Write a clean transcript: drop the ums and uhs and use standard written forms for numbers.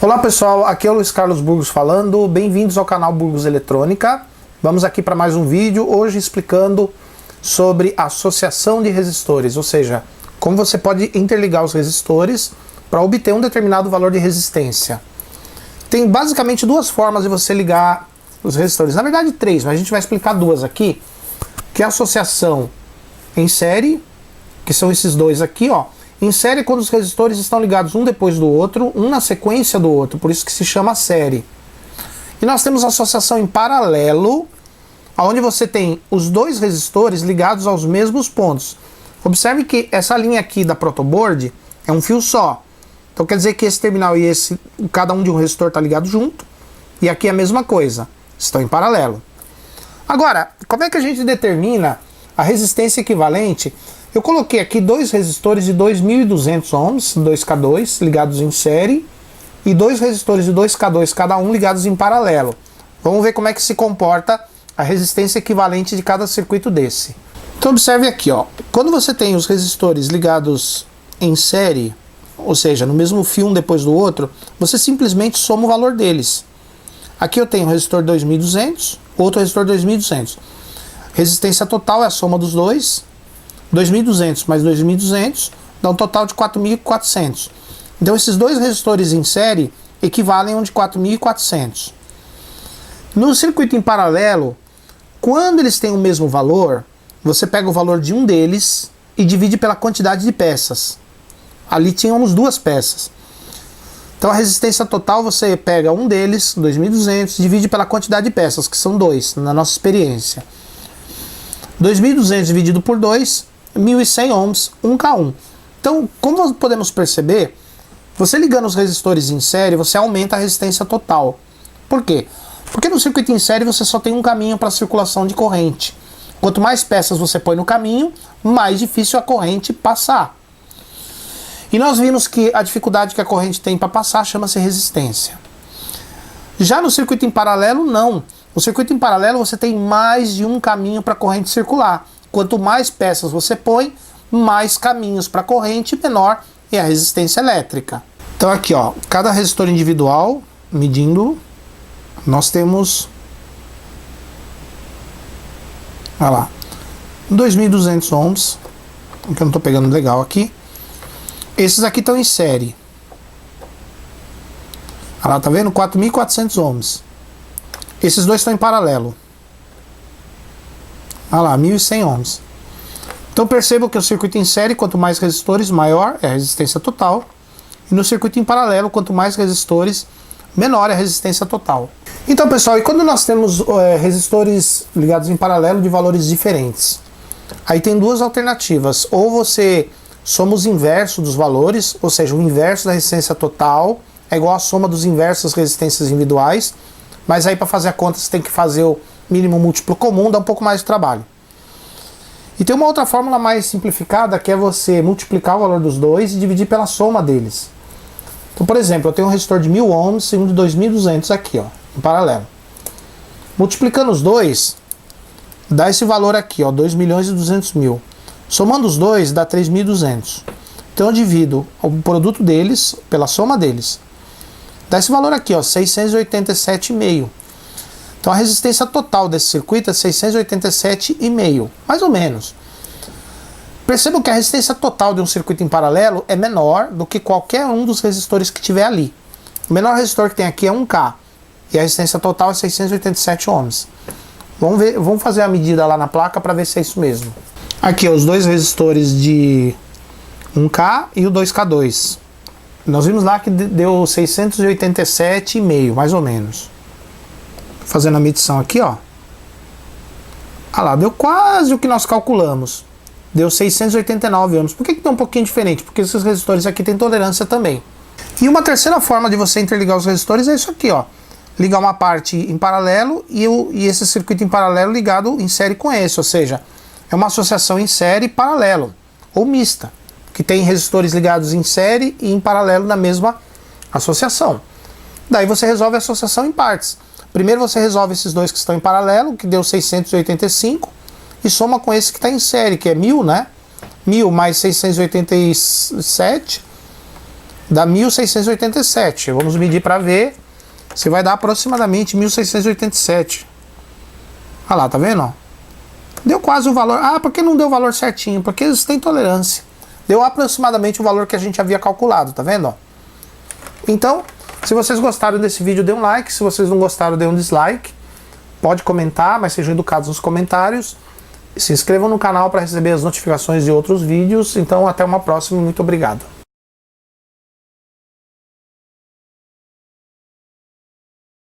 Olá pessoal, aqui é o Luiz Carlos Burgos falando, bem-vindos ao canal Burgos Eletrônica. Vamos aqui para mais um vídeo, hoje explicando sobre associação de resistores, ou seja, como você pode interligar os resistores para obter um determinado valor de resistência. Tem basicamente duas formas de você ligar os resistores, na verdade três, mas a gente vai explicar duas aqui, que é a associação em série, que são esses dois aqui, ó. Em série, quando os resistores estão ligados um depois do outro, um na sequência do outro, por isso que se chama série. E nós temos a associação em paralelo, onde você tem os dois resistores ligados aos mesmos pontos. Observe que essa linha aqui da protoboard é um fio só. Então quer dizer que esse terminal e esse, cada um de um resistor está ligado junto, e aqui é a mesma coisa, estão em paralelo. Agora, como é que a gente determina a resistência equivalente? Eu coloquei aqui dois resistores de 2.200 ohms, 2K2, ligados em série, e dois resistores de 2K2 cada um ligados em paralelo. Vamos ver como é que se comporta a resistência equivalente de cada circuito desse. Então observe aqui, ó, quando você tem os resistores ligados em série, ou seja, no mesmo fio um depois do outro, você simplesmente soma o valor deles. Aqui eu tenho um resistor 2.200, outro resistor 2.200. Resistência total é a soma dos dois. 2.200 mais 2.200 dá um total de 4.400. Então esses dois resistores em série equivalem a um de 4.400. No circuito em paralelo, quando eles têm o mesmo valor, você pega o valor de um deles e divide pela quantidade de peças. Ali tínhamos duas peças. Então a resistência total você pega um deles, 2.200, divide pela quantidade de peças, que são dois, na nossa experiência. 2.200 dividido por 2, 1.100 ohms, 1K1. Então, como podemos perceber, você ligando os resistores em série, você aumenta a resistência total. Por quê? Porque no circuito em série você só tem um caminho para a circulação de corrente. Quanto mais peças você põe no caminho, mais difícil a corrente passar. E nós vimos que a dificuldade que a corrente tem para passar chama-se resistência. Já no circuito em paralelo, não. No circuito em paralelo você tem mais de um caminho para a corrente circular. Quanto mais peças você põe, mais caminhos para a corrente, menor é a resistência elétrica. Então aqui, ó, cada resistor individual, medindo, nós temos, olha lá, 2.200 ohms, que eu não estou pegando legal aqui. Esses aqui estão em série. Olha lá, tá vendo? 4.400 ohms. Esses dois estão em paralelo. Olha lá, 1.100 ohms. Então percebam que o circuito em série, quanto mais resistores, maior é a resistência total. E no circuito em paralelo, quanto mais resistores, menor é a resistência total. Então pessoal, e quando nós temos resistores ligados em paralelo de valores diferentes? Aí tem duas alternativas. Ou você soma os inversos dos valores, ou seja, o inverso da resistência total é igual à soma dos inversos das resistências individuais. Mas aí para fazer a conta você tem que fazer o mínimo múltiplo comum, dá um pouco mais de trabalho. E tem uma outra fórmula mais simplificada, que é você multiplicar o valor dos dois e dividir pela soma deles. Então, por exemplo, eu tenho um resistor de 1.000 ohms e um de 2.200 aqui, ó, em paralelo. Multiplicando os dois, dá esse valor aqui, ó, 2.200.000. Somando os dois, dá 3.200. Então eu divido o produto deles pela soma deles. Dá esse valor aqui, ó, 687,5. Então a resistência total desse circuito é 687,5, mais ou menos. Percebam que a resistência total de um circuito em paralelo é menor do que qualquer um dos resistores que tiver ali. O menor resistor que tem aqui é 1K, e a resistência total é 687 ohms. Vamos fazer a medida lá na placa para ver se é isso mesmo. Aqui, ó, os dois resistores de 1K e o 2K2. Nós vimos lá que deu 687,5, mais ou menos. Fazendo a medição aqui, ó. Ah lá, deu quase o que nós calculamos. Deu 689 ohms. Por que deu um pouquinho diferente? Porque esses resistores aqui têm tolerância também. E uma terceira forma de você interligar os resistores é isso aqui, ó. Ligar uma parte em paralelo e esse circuito em paralelo ligado em série com esse. Ou seja, é uma associação em série paralelo, ou mista, que tem resistores ligados em série e em paralelo na mesma associação. Daí você resolve a associação em partes. Primeiro você resolve esses dois que estão em paralelo, que deu 685, e soma com esse que está em série, que é 1.000, né? 1.000 mais 687 Dá 1687. Vamos medir para ver se vai dar aproximadamente 1687. Olha lá, tá vendo? Ó? Deu quase o valor. Ah, por que não deu o valor certinho? Porque eles têm tolerância. Deu aproximadamente o valor que a gente havia calculado, tá vendo? Ó? Então, se vocês gostaram desse vídeo, dê um like. Se vocês não gostaram, dê um dislike. Pode comentar, mas sejam educados nos comentários. Se inscrevam no canal para receber as notificações de outros vídeos. Então, até uma próxima. Muito obrigado.